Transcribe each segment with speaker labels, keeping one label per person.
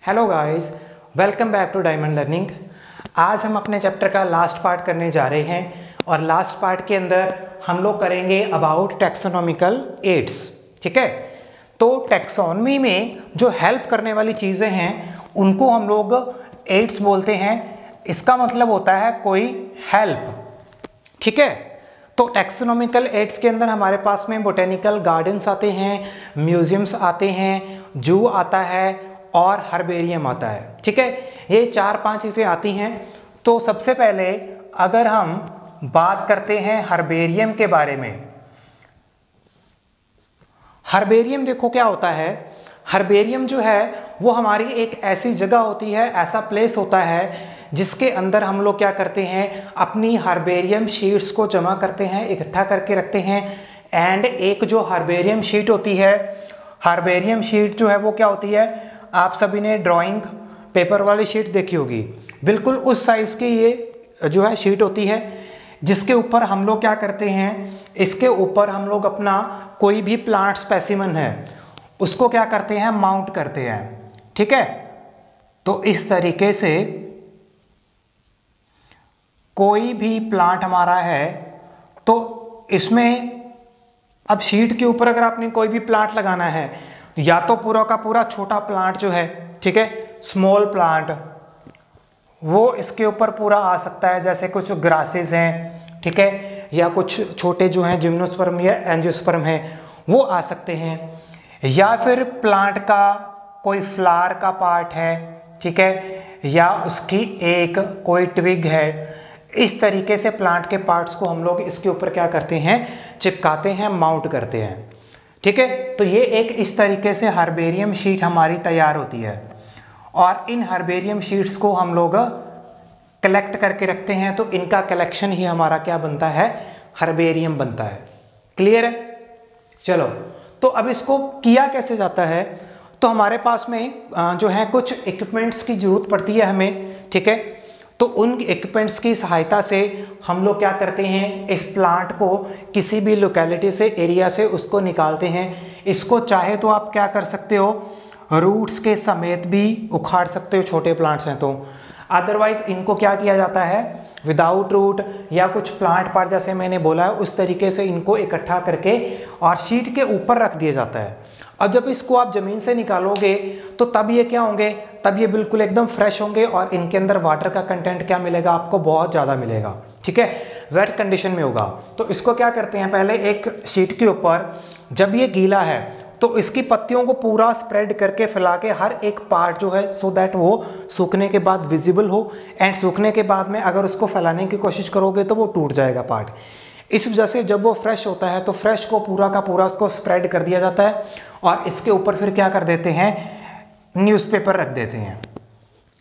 Speaker 1: Hello guys, welcome back to Diamond Learning. आज हम अपने चैप्टर का लास्ट पार्ट करने जा रहे हैं और लास्ट पार्ट के अंदर हम लोग करेंगे अबाउट टैक्सोनॉमिकल एड्स। ठीक है, तो टैक्सोनॉमी में जो हेल्प करने वाली चीज़ें हैं उनको हम लोग एड्स बोलते हैं। इसका मतलब होता है कोई हेल्प। ठीक है, तो टैक्सोनॉमिकल एड्स के अंदर हमारे पास में बोटेनिकल गार्डन्स आते हैं, म्यूजियम्स आते हैं, जू आता है और हर्बेरियम आता है। ठीक है, ये 4-5 चीज़ें आती हैं। तो सबसे पहले अगर हम बात करते हैं हर्बेरियम के बारे में, हर्बेरियम देखो क्या होता है। हर्बेरियम जो है वो हमारी एक ऐसी जगह होती है, ऐसा प्लेस होता है जिसके अंदर हम लोग क्या करते हैं, अपनी हर्बेरियम शीट्स को जमा करते हैं, इकट्ठा करके रखते हैं। एंड एक जो हर्बेरियम शीट होती है, हर्बेरियम शीट जो है वो क्या होती है, आप सभी ने ड्राइंग पेपर वाली शीट देखी होगी, बिल्कुल उस साइज़ की ये जो है शीट होती है, जिसके ऊपर हम लोग क्या करते हैं, इसके ऊपर हम लोग अपना कोई भी प्लांट स्पेसिमन है उसको क्या करते हैं, माउंट करते हैं। ठीक है, तो इस तरीके से कोई भी प्लांट हमारा है तो इसमें अब शीट के ऊपर अगर आपने कोई भी प्लांट लगाना है, या तो पूरा का पूरा छोटा प्लांट जो है, ठीक है, स्मॉल प्लांट, वो इसके ऊपर पूरा आ सकता है, जैसे कुछ ग्रासेस हैं, ठीक है, या कुछ छोटे जो हैं जिम्नोस्पर्म या एंजियोस्पर्म हैं वो आ सकते हैं, या फिर प्लांट का कोई फ्लावर का पार्ट है, ठीक है, या उसकी एक कोई ट्विग है। इस तरीके से प्लांट के पार्ट्स को हम लोग इसके ऊपर क्या करते हैं, चिपकाते हैं, माउंट करते हैं। ठीक है, तो ये एक इस तरीके से हर्बेरियम शीट हमारी तैयार होती है और इन हर्बेरियम शीट्स को हम लोग कलेक्ट करके रखते हैं, तो इनका कलेक्शन ही हमारा क्या बनता है, हर्बेरियम बनता है। क्लियर है? चलो, तो अब इसको किया कैसे जाता है, तो हमारे पास में जो है कुछ इक्विपमेंट्स की ज़रूरत पड़ती है हमें। ठीक है, तो उन इक्विपमेंट्स की सहायता से हम लोग क्या करते हैं, इस प्लांट को किसी भी लोकेलिटी से, एरिया से उसको निकालते हैं। इसको चाहे तो आप क्या कर सकते हो, रूट्स के समेत भी उखाड़ सकते हो, छोटे प्लांट्स हैं तो। अदरवाइज इनको क्या किया जाता है, विदाउट रूट या कुछ प्लांट पार्ट जैसे मैंने बोला है उस तरीके से इनको इकट्ठा करके और शीट के ऊपर रख दिया जाता है। अब जब इसको आप ज़मीन से निकालोगे तो तब ये क्या होंगे, तब ये बिल्कुल एकदम फ्रेश होंगे और इनके अंदर वाटर का कंटेंट क्या मिलेगा, आपको बहुत ज़्यादा मिलेगा। ठीक है, वेट कंडीशन में होगा। तो इसको क्या करते हैं, पहले एक शीट के ऊपर जब ये गीला है तो इसकी पत्तियों को पूरा स्प्रेड करके फैला के हर एक पार्ट जो है, सो दैट वो सूखने के बाद विजिबल हो। एंड सूखने के बाद में अगर उसको फैलाने की कोशिश करोगे तो वो टूट जाएगा पार्ट। इस वजह से जब वो फ्रेश होता है तो फ्रेश को पूरा का पूरा उसको स्प्रेड कर दिया जाता है और इसके ऊपर फिर क्या कर देते हैं, न्यूज़पेपर रख देते हैं।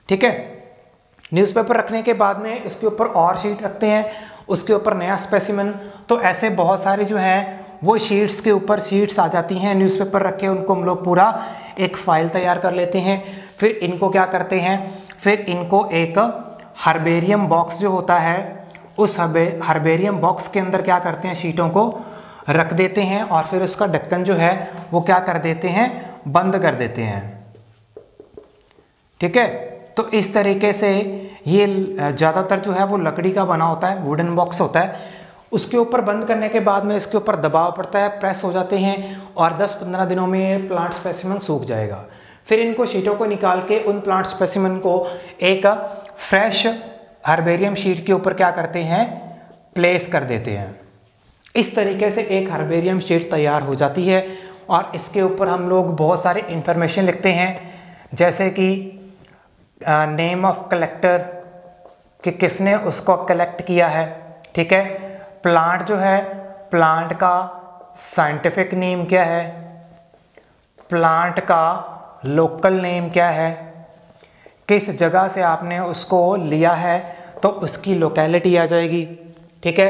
Speaker 1: ठीक है, न्यूज़पेपर रखने के बाद में इसके ऊपर और शीट रखते हैं, उसके ऊपर नया स्पेसिमन। तो ऐसे बहुत सारे जो हैं वो शीट्स के ऊपर शीट्स आ जाती हैं, न्यूज़पेपर रख के उनको हम लोग पूरा एक फाइल तैयार कर लेते हैं। फिर इनको क्या करते हैं, फिर इनको एक हर्बेरियम बॉक्स जो होता है, उस हर्बेरियम बॉक्स के अंदर क्या करते हैं, शीटों को रख देते हैं और फिर उसका ढक्कन जो है वो क्या कर देते हैं, बंद कर देते हैं। ठीक है, तो इस तरीके से ये ज़्यादातर जो है वो लकड़ी का बना होता है, वुडन बॉक्स होता है। उसके ऊपर बंद करने के बाद में इसके ऊपर दबाव पड़ता है, प्रेस हो जाते हैं और 10-15 दिनों में ये प्लांट स्पेसिमन सूख जाएगा। फिर इनको शीटों को निकाल के उन प्लांट स्पेसिमन को एक फ्रेश हर्बेरियम शीट के ऊपर क्या करते हैं, प्लेस कर देते हैं। इस तरीके से एक हर्बेरियम शीट तैयार हो जाती है और इसके ऊपर हम लोग बहुत सारे इंफॉर्मेशन लिखते हैं, जैसे कि नेम ऑफ कलेक्टर, कि किसने उसको कलेक्ट किया है। ठीक है, प्लांट जो है, प्लांट का साइंटिफिक नेम क्या है, प्लांट का लोकल नेम क्या है, किस जगह से आपने उसको लिया है तो उसकी लोकेलिटी आ जाएगी। ठीक है,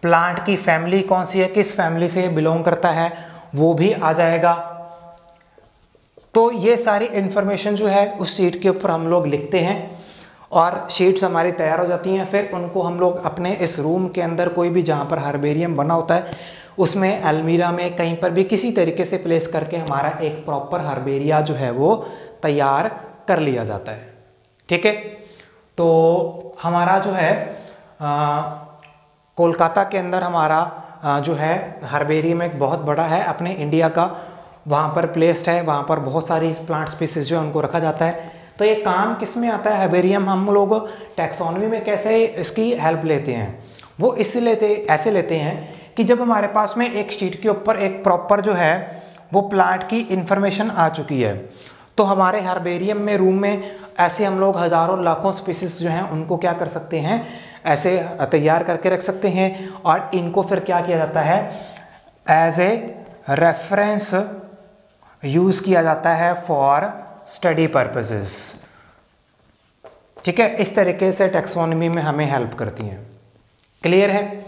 Speaker 1: प्लांट की फैमिली कौन सी है, किस फैमिली से बिलोंग करता है, वो भी आ जाएगा। तो ये सारी इन्फॉर्मेशन जो है उस शीट के ऊपर हम लोग लिखते हैं और शीट्स हमारी तैयार हो जाती हैं। फिर उनको हम लोग अपने इस रूम के अंदर, कोई भी जहाँ पर हर्बेरियम बना होता है उसमें, अलमीरा में, कहीं पर भी किसी तरीके से प्लेस करके हमारा एक प्रॉपर हर्बेरिया जो है वो तैयार कर लिया जाता है। ठीक है, तो हमारा जो है कोलकाता के अंदर हमारा जो है हर्बेरियम एक बहुत बड़ा है अपने इंडिया का, वहाँ पर प्लेस्ड है, वहाँ पर बहुत सारी प्लांट स्पीसीज जो है उनको रखा जाता है। तो ये काम किस में आता है हर्बेरियम? हम लोग टैक्सोनॉमी में कैसे इसकी हेल्प लेते हैं, वो इसलिए ऐसे लेते हैं कि जब हमारे पास में एक शीट के ऊपर एक प्रॉपर जो है वो प्लांट की इंफॉर्मेशन आ चुकी है, तो हमारे हर्बेरियम में रूम में ऐसे हम लोग हज़ारों लाखों स्पीसीज जो हैं उनको क्या कर सकते हैं, ऐसे तैयार करके रख सकते हैं, और इनको फिर क्या किया जाता है, एज ए रेफरेंस यूज़ किया जाता है फॉर स्टडी पर्पसेस। ठीक है, इस तरीके से टैक्सोनॉमी में हमें हेल्प करती हैं। क्लियर है?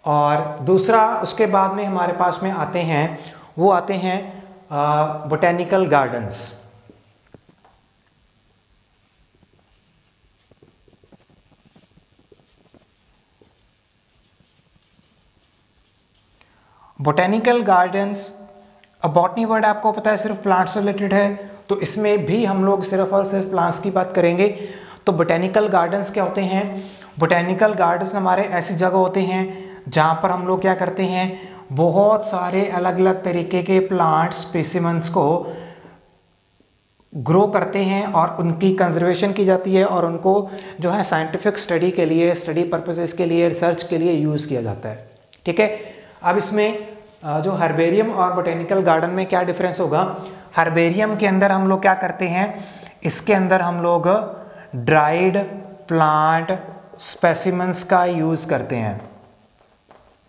Speaker 1: और दूसरा उसके बाद में हमारे पास में आते हैं, वो आते हैं बोटेनिकल गार्डन्स। बोटेनिकल गार्डन्स, अब बॉटनी वर्ड आपको पता है सिर्फ प्लांट्स से रिलेटेड है, तो इसमें भी हम लोग सिर्फ और सिर्फ प्लांट्स की बात करेंगे। तो बोटेनिकल गार्डन्स क्या होते हैं? बोटेनिकल गार्डन्स हमारे ऐसी जगह होते हैं जहाँ पर हम लोग क्या करते हैं, बहुत सारे अलग अलग तरीके के प्लांट स्पेसिमेंस को ग्रो करते हैं और उनकी कंजर्वेशन की जाती है, और उनको जो है साइंटिफिक स्टडी के लिए, स्टडी पर्पसेस के लिए, रिसर्च के लिए यूज़ किया जाता है। ठीक है, अब इसमें जो हर्बेरियम और बोटेनिकल गार्डन में क्या डिफरेंस होगा? हर्बेरियम के अंदर हम लोग क्या करते हैं, इसके अंदर हम लोग ड्राइड प्लांट स्पेसिमेंस का यूज़ करते हैं।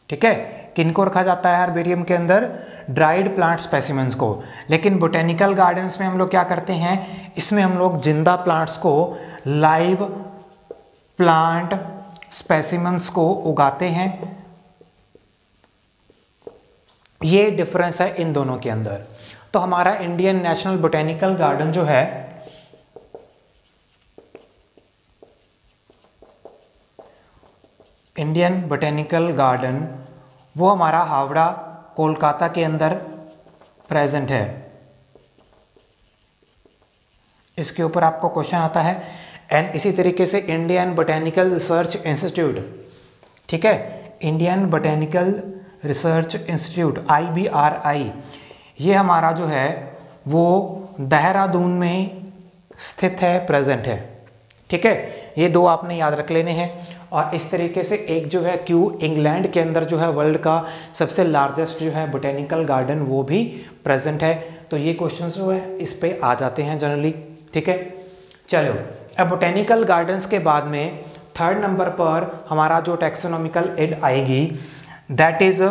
Speaker 1: ठीक है, किनको रखा जाता है हर्बेरियम के अंदर? ड्राइड प्लांट स्पेसिमेंस को। लेकिन बोटेनिकल गार्डन्स में हम लोग क्या करते हैं, इसमें हम लोग जिंदा प्लांट्स को, लाइव प्लांट स्पेसिमेंस को उगाते हैं। ये डिफरेंस है इन दोनों के अंदर। तो हमारा इंडियन नेशनल बोटेनिकल गार्डन जो है, इंडियन बोटेनिकल गार्डन, वो हमारा हावड़ा कोलकाता के अंदर प्रेजेंट है। इसके ऊपर आपको क्वेश्चन आता है। एंड इसी तरीके से इंडियन बोटेनिकल रिसर्च इंस्टीट्यूट, ठीक है, Indian botanical research institute IBRI, ये हमारा जो है वो देहरादून में स्थित है, प्रेजेंट है। ठीक है, ये दो आपने याद रख लेने हैं। और इस तरीके से एक जो है इंग्लैंड के अंदर जो है वर्ल्ड का सबसे लार्जेस्ट जो है बोटेनिकल गार्डन, वो भी प्रेजेंट है। तो ये क्वेश्चंस जो है इस पे आ जाते हैं जनरली। ठीक है, चलो अब बोटेनिकल गार्डन्स के बाद में थर्ड नंबर पर हमारा जो टैक्सोनॉमिकल एड आएगी, दैट इज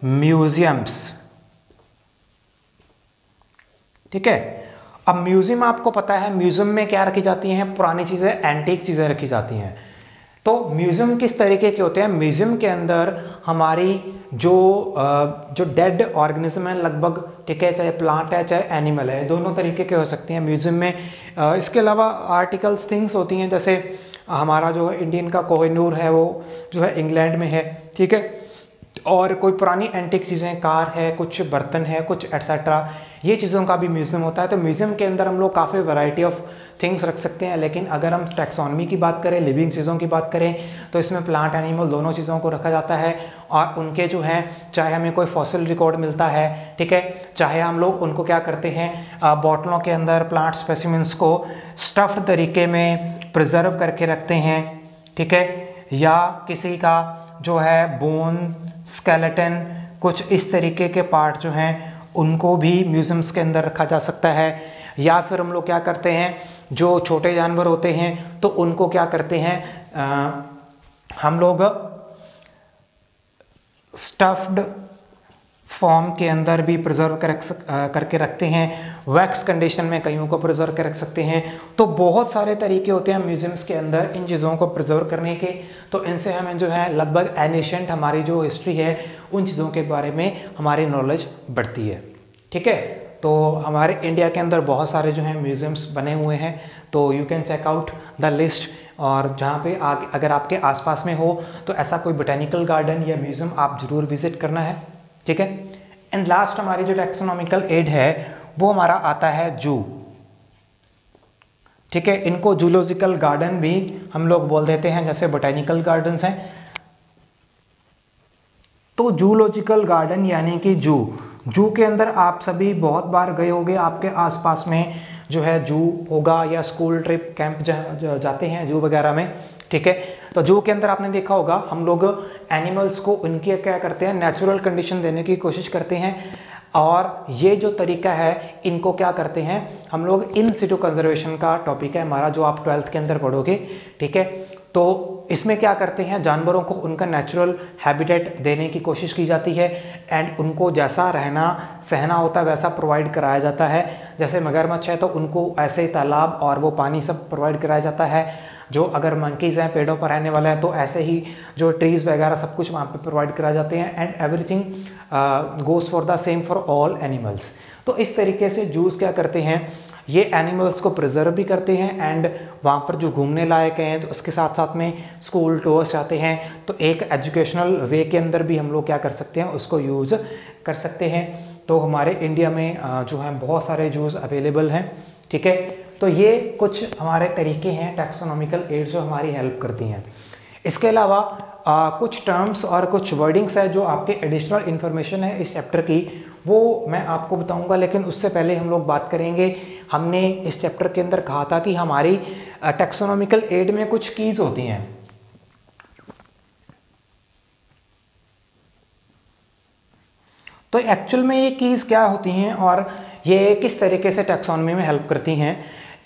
Speaker 1: म्यूजियम्स। ठीक है, अब म्यूजियम आपको पता है, म्यूजियम में क्या रखी जाती हैं, पुरानी चीज़ें, एंटीक चीज़ें रखी जाती हैं। तो म्यूजियम किस तरीके के होते हैं? म्यूजियम के अंदर हमारी जो डेड ऑर्गेनिज्म है लगभग, ठीक है, चाहे प्लांट है चाहे एनिमल है, दोनों तरीके के हो सकते हैं म्यूजियम में। इसके अलावा आर्टिकल्स थिंग्स होती हैं, जैसे हमारा जो इंडियन का कोहिनूर है वो जो है इंग्लैंड में है। ठीक है, और कोई पुरानी एंटीक चीज़ें, कार है, कुछ बर्तन है, कुछ एट्सेट्रा, ये चीज़ों का भी म्यूज़ियम होता है। तो म्यूज़ियम के अंदर हम लोग काफ़ी वैरायटी ऑफ थिंग्स रख सकते हैं। लेकिन अगर हम टैक्सोनॉमी की बात करें, लिविंग चीज़ों की बात करें, तो इसमें प्लांट एनिमल दोनों चीज़ों को रखा जाता है। और उनके जो हैं, चाहे हमें कोई फॉसिल रिकॉर्ड मिलता है, ठीक है, चाहे हम लोग उनको क्या करते हैं, बॉटलों के अंदर प्लांट स्पेसिमेंट्स को स्टफ्ड तरीके में प्रिजर्व करके रखते हैं। ठीक है, या किसी का जो है बोन, स्केलेटन, कुछ इस तरीके के पार्ट जो हैं उनको भी म्यूजियम्स के अंदर रखा जा सकता है। या फिर हम लोग क्या करते हैं, जो छोटे जानवर होते हैं तो उनको क्या करते हैं, हम लोग स्टफ्ड फॉर्म के अंदर भी प्रिजर्व करके रखते हैं। वैक्स कंडीशन में कईयों को प्रिजर्व कर रख सकते हैं। तो बहुत सारे तरीके होते हैं म्यूजियम्स के अंदर इन चीज़ों को प्रिजर्व करने के। तो इनसे हमें जो है लगभग एनिशेंट हमारी जो हिस्ट्री है उन चीज़ों के बारे में हमारी नॉलेज बढ़ती है। ठीक है, तो हमारे इंडिया के अंदर बहुत सारे जो हैं म्यूजियम्स बने हुए हैं। तो you can check out the list, और जहाँ पे अगर आपके आसपास में हो तो ऐसा कोई बोटेनिकल गार्डन या म्यूजियम आप ज़रूर विजिट करना है। ठीक है, एंड लास्ट हमारी जो टैक्सोनॉमिकल एड है वो हमारा आता है जू। ठीक है। इनको जूलॉजिकल गार्डन भी हम लोग बोल देते हैं, जैसे बोटेनिकल गार्डन्स हैं। तो जूलॉजिकल गार्डन यानी कि जू के अंदर आप सभी बहुत बार गए होंगे, आपके आसपास में जो है जू होगा, या स्कूल ट्रिप कैंप जाते हैं जू वगैरह में, ठीक है। तो जू के अंदर आपने देखा होगा हम लोग एनिमल्स को उनकी क्या करते हैं, नेचुरल कंडीशन देने की कोशिश करते हैं। और ये जो तरीका है इनको क्या करते हैं हम लोग, इन सिटू कंजर्वेशन का टॉपिक है हमारा, जो आप 12th के अंदर पढ़ोगे, ठीक है। तो इसमें क्या करते हैं, जानवरों को उनका नेचुरल हैबिटेट देने की कोशिश की जाती है, एंड उनको जैसा रहना सहना होता है वैसा प्रोवाइड कराया जाता है। जैसे मगरमच्छ है तो उनको ऐसे ही तालाब और वो पानी सब प्रोवाइड कराया जाता है। जो अगर मंकीज़ हैं, पेड़ों पर रहने वाला है, तो ऐसे ही जो ट्रीज़ वगैरह सब कुछ वहाँ पे प्रोवाइड कराए जाते हैं, and everything goes for the same for all animals. तो इस तरीके से जूस क्या करते हैं, ये एनिमल्स को प्रिजर्व भी करते हैं, एंड वहाँ पर जो घूमने लायक हैं तो उसके साथ साथ में स्कूल टूर्स आते हैं, तो एक एजुकेशनल वे के अंदर भी हम लोग क्या कर सकते हैं, उसको यूज़ कर सकते हैं। तो हमारे इंडिया में जो है बहुत सारे जूस अवेलेबल हैं, ठीक है। तो ये कुछ हमारे तरीके हैं टैक्सोनॉमिकल एड जो हमारी हेल्प करती हैं। इसके अलावा कुछ टर्म्स और कुछ वर्डिंग्स है जो आपके एडिशनल इन्फॉर्मेशन है इस चैप्टर की, वो मैं आपको बताऊंगा, लेकिन उससे पहले हम लोग बात करेंगे। हमने इस चैप्टर के अंदर कहा था कि हमारी टैक्सोनॉमिकल एड में कुछ कीज होती हैं। तो एक्चुअल में ये कीज क्या होती हैं और ये किस तरीके से टैक्सोनॉमी में हेल्प करती हैं।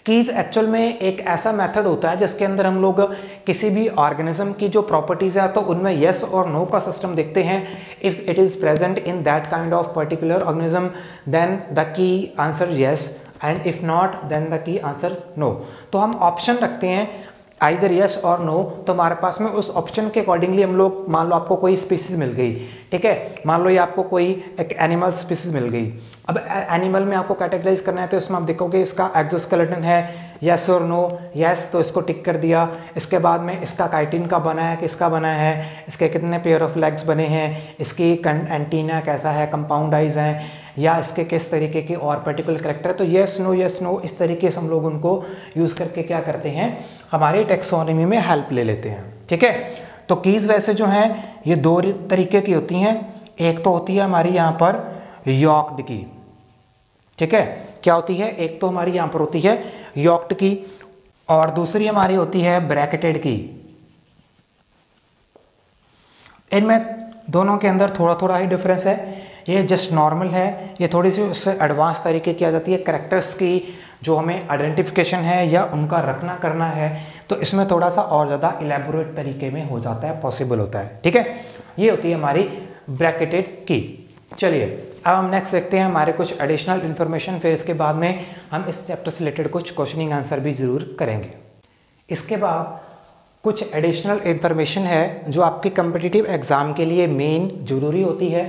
Speaker 1: कीज एक्चुअल में एक ऐसा मेथड होता है जिसके अंदर हम लोग किसी भी ऑर्गेनिज्म की जो प्रॉपर्टीज है तो उनमें येस और नो का सिस्टम देखते हैं। If it is present in that kind of particular organism then the key answer yes, and if not then the key answer no. तो हम ऑप्शन रखते हैं आइदर यस और नो। तो हमारे पास में उस ऑप्शन के अकॉर्डिंगली हम लोग, मान लो आपको कोई स्पीसीज मिल गई, ठीक है, मान लो ये आपको कोई एक एनिमल स्पीसीज मिल गई। अब एनिमल में आपको कैटेगराइज करना है तो इसमें आप देखोगे इसका एक्सोस्केलेटन है यस और नो, यस तो इसको टिक कर दिया। इसके बाद में इसका काइटिन का बना है, किसका बना है, इसके कितने पेयर ऑफ लेग्स बने हैं, इसकी एंटीना कैसा है, कंपाउंडाइज हैं, या इसके किस तरीके के और पर्टिकुलर करेक्टर है। तो यस नो इस तरीके से हम लोग उनको यूज़ करके क्या करते हैं, हमारी टैक्सोनॉमी में हेल्प ले लेते हैं, ठीक है। तो कीज वैसे जो हैं ये दो तरीके की होती हैं। एक तो होती है हमारी यहाँ पर यॉक्ड की, ठीक है, क्या होती है, एक तो हमारी यहाँ पर होती है यॉक्ड की और दूसरी हमारी होती है ब्रैकेटेड की। इनमें दोनों के अंदर थोड़ा थोड़ा ही डिफरेंस है। ये जस्ट नॉर्मल है, ये थोड़ी सी उससे एडवांस तरीके की आ जाती है। कैरेक्टर्स की जो हमें आइडेंटिफिकेशन है या उनका रखना करना है तो इसमें थोड़ा सा और ज़्यादा इलेबोरेट तरीके में हो जाता है, पॉसिबल होता है, ठीक है। ये होती है हमारी ब्रैकेटेड की। चलिए अब हम नेक्स्ट देखते हैं हमारे कुछ एडिशनल इन्फॉर्मेशन, फिर इसके बाद में हम इस चैप्टर से रिलेटेड कुछ क्वेश्चनिंग आंसर भी ज़रूर करेंगे। इसके बाद कुछ एडिशनल इन्फॉर्मेशन है जो आपके कम्पिटिटिव एग्ज़ाम के लिए मेन ज़रूरी होती है।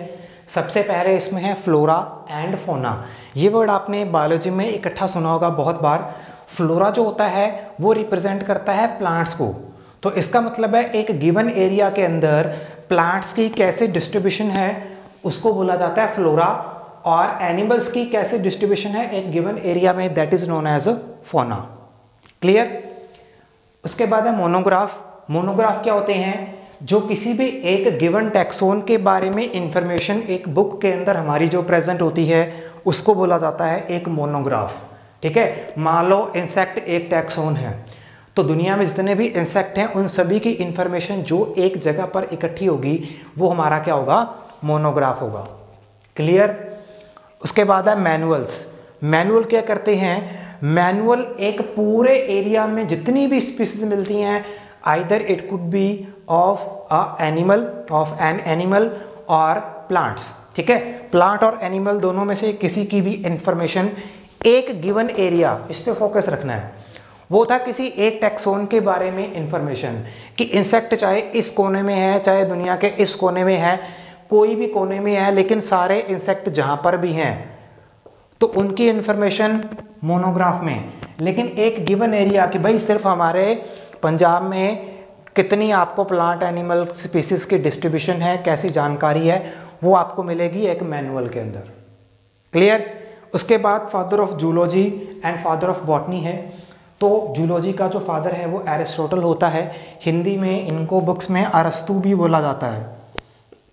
Speaker 1: सबसे पहले इसमें है फ्लोरा एंड फोना। ये वर्ड आपने बायोलॉजी में इकट्ठा सुना होगा बहुत बार। फ्लोरा जो होता है वो रिप्रेजेंट करता है प्लांट्स को, तो इसका मतलब है एक गिवन एरिया के अंदर प्लांट्स की कैसे डिस्ट्रीब्यूशन है उसको बोला जाता है फ्लोरा, और एनिमल्स की कैसे डिस्ट्रीब्यूशन है एक गिवन एरिया में, दैट इज नोन एज फोना। क्लियर। उसके बाद है मोनोग्राफ। मोनोग्राफ क्या होते हैं, जो किसी भी एक गिवन टैक्सोन के बारे में इंफॉर्मेशन एक बुक के अंदर हमारी जो प्रेजेंट होती है उसको बोला जाता है एक मोनोग्राफ, ठीक है। मान लो इंसेक्ट एक टैक्सोन है, तो दुनिया में जितने भी इंसेक्ट हैं उन सभी की इंफॉर्मेशन जो एक जगह पर इकट्ठी होगी वो हमारा क्या होगा, मोनोग्राफ होगा। क्लियर। उसके बाद है मैनुअल्स। मैनुअल क्या करते हैं, मैनुअल एक पूरे एरिया में जितनी भी स्पीसीज मिलती हैं, either it could be of an animal और प्लांट्स, ठीक है। प्लांट और एनिमल दोनों में से किसी की भी इंफॉर्मेशन एक गिवन एरिया, इस पे फोकस रखना है, वो था किसी एक टैक्सोन के बारे में इंफॉर्मेशन कि इंसेक्ट चाहे इस कोने में है, चाहे दुनिया के इस कोने में है, कोई भी कोने में है, लेकिन सारे इंसेक्ट जहां पर भी हैं तो उनकी इंफॉर्मेशन मोनोग्राफ में। लेकिन एक गिवन एरिया कि भाई सिर्फ हमारे पंजाब में कितनी आपको प्लांट एनिमल स्पीसीज की डिस्ट्रीब्यूशन है, कैसी जानकारी है, वो आपको मिलेगी एक मैनुअल के अंदर। क्लियर। उसके बाद father of zoology and father of botany है। तो जूलॉजी का जो फादर है वो एरिस्टोटल होता है। हिंदी में इनको बुक्स में अरस्तु भी बोला जाता है,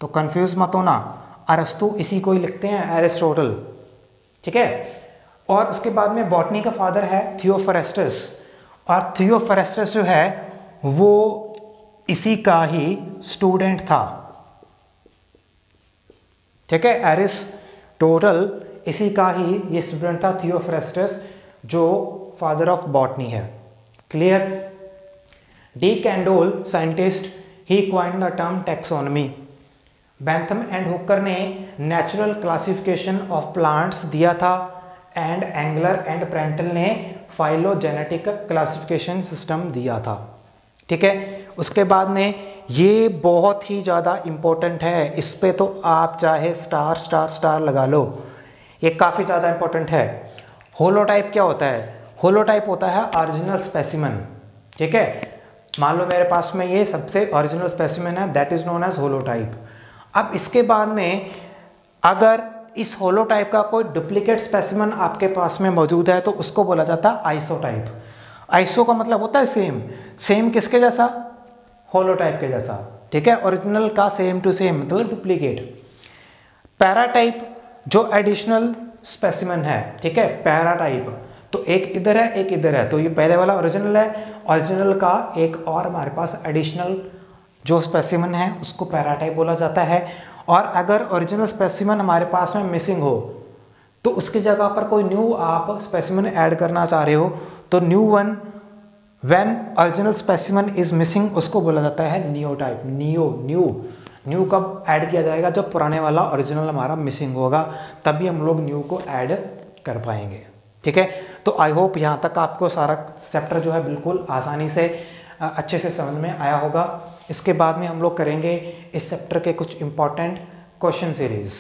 Speaker 1: तो कंफ्यूज मत होना, अरस्तु इसी को ही लिखते हैं, एरिस्टोटल, ठीक है। और उसके बाद में बॉटनी का फादर है थियोफ्रेस्टस, और थियोफ्रेस्टस जो है वो इसी का ही स्टूडेंट था, ठीक है। एरिस्टोटल इसी का ही ये स्टूडेंट था, थियोफ्रेस्टस, जो फादर ऑफ बॉटनी है। Clear. D Candolle scientist, he coined the term taxonomy. Bentham and Hooker ने नेचुरल क्लासिफिकेशन ऑफ प्लांट्स दिया था, एंड एंगलर एंड प्रेंटल ने फाइलोजेनेटिक क्लासिफिकेशन सिस्टम दिया था, ठीक है। उसके बाद में ये बहुत ही ज़्यादा इम्पोर्टेंट है, इस पे तो आप चाहे स्टार स्टार स्टार लगा लो, ये काफ़ी ज़्यादा इम्पोर्टेंट है। होलोटाइप क्या होता है? होलोटाइप होता है ओरिजिनल स्पेसिमन, ठीक है। मान लो मेरे पास में ये सबसे ओरिजिनल स्पेसिमन है, that is known as holotype. अब इसके बाद में अगर इस होलोटाइप का कोई डुप्लीकेट स्पेसिमन आपके पास में मौजूद है तो उसको बोला जाता है आइसोटाइप। आइसो का मतलब होता है सेम, सेम किसके जैसा? होलोटाइप के जैसा, ठीक है। ओरिजिनल का सेम टू सेम मतलब डुप्लीकेट। पैराटाइप जो एडिशनल स्पेसिमन है, ठीक है, पैराटाइप, तो एक इधर है एक इधर है, तो ये पहले वाला ओरिजिनल है, ओरिजिनल का एक और हमारे पास एडिशनल जो स्पेसिमन है उसको पैराटाइप बोला जाता है। और अगर ओरिजिनल स्पेसिमन हमारे पास में मिसिंग हो तो उसकी जगह पर कोई न्यू आप स्पेसिमन ऐड करना चाह रहे हो तो new one, when original specimen is missing, उसको बोला जाता है नियोटाइप। न्यू कब ऐड किया जाएगा? जब पुराने वाला ओरिजिनल हमारा मिसिंग होगा, तभी हम लोग न्यू को ऐड कर पाएंगे, ठीक है। तो आई होप यहाँ तक आपको सारा चैप्टर जो है बिल्कुल आसानी से अच्छे से समझ में आया होगा। इसके बाद में हम लोग करेंगे इस चैप्टर के कुछ इंपॉर्टेंट क्वेश्चन सीरीज़।